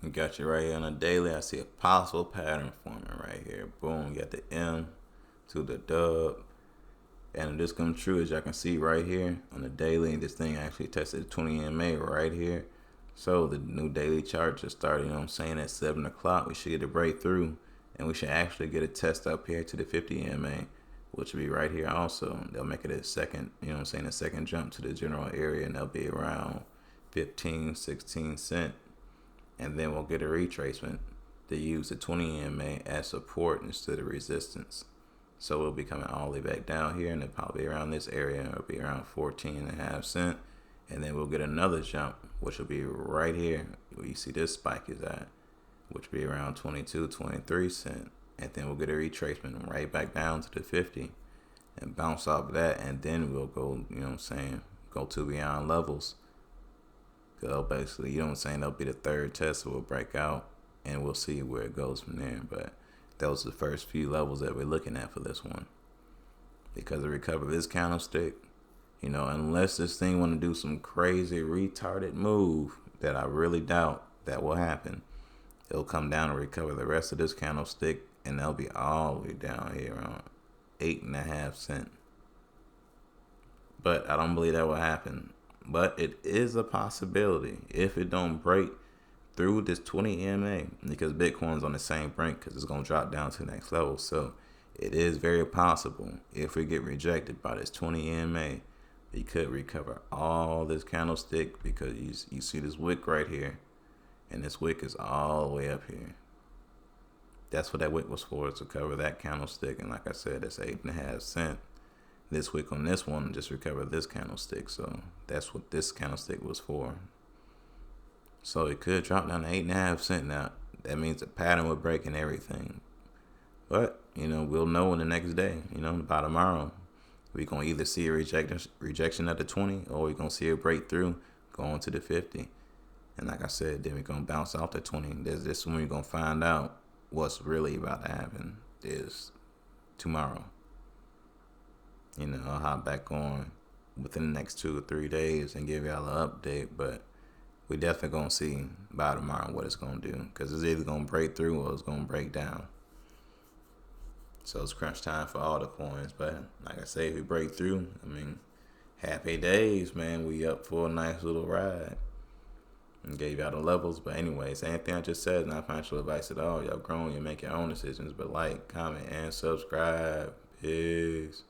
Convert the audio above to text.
We got you right here on the daily. I see a possible pattern forming right here. Boom, you got the M to the dub. And if this comes true, as y'all can see right here on the daily, this thing actually tested 20 MA right here. So the new daily chart just started, you know what I'm saying, at 7 o'clock. We should get a breakthrough, and we should actually get a test up here to the 50 MA, which will be right here also. They'll make it a second, you know what I'm saying, a second jump to the general area, and they'll be around 15, 16 cent. And then we'll get a retracement to use the 20 MA as support instead of resistance. So we'll be coming all the way back down here, and it'll probably be around this area. It'll be around 14.5 cent. And then we'll get another jump, which will be right here where you see this spike is at, which will be around 22, 23 cent. And then we'll get a retracement right back down to the 50 and bounce off of that. And then we'll go, you know what I'm saying, go to beyond levels. So basically, you know what I'm saying, that'll be the third test. So we'll break out and we'll see where it goes from there. But those are the first few levels that we're looking at for this one. Because to recover this candlestick, you know, unless this thing want to do some crazy retarded move that I really doubt that will happen, it'll come down and recover the rest of this candlestick, and they'll be all the way down here around 8.5 cent. But I don't believe that will happen. But it is a possibility if it don't break through this 20 MA, because Bitcoin's on the same brink, because it's going to drop down to the next level. So it is very possible if we get rejected by this 20 MA, we could recover all this candlestick, because you see this wick right here, and this wick is all the way up here. That's what that wick was for, to cover that candlestick. And like I said, it's 8.5 cent. This wick on this one just recovered this candlestick. So that's what this candlestick was for. So it could drop down to 8.5 cent now. That means the pattern will break and everything. But, you know, we'll know in the next day, you know, by tomorrow. We're going to either see a rejection at the 20, or we're going to see a breakthrough going to the 50. And like I said, then we're going to bounce off the 20. This when we're going to find out what's really about to happen is tomorrow. You know, I'll hop back on within the next 2 or 3 days and give y'all an update. But we definitely going to see by tomorrow what it's going to do. Because it's either going to break through or it's going to break down. So it's crunch time for all the coins. But like I say, if we break through, I mean, happy days, man. We up for a nice little ride. And gave y'all the levels. But anyways, anything I just said is not financial advice at all. Y'all grown, you make your own decisions. But like, comment, and subscribe. Peace.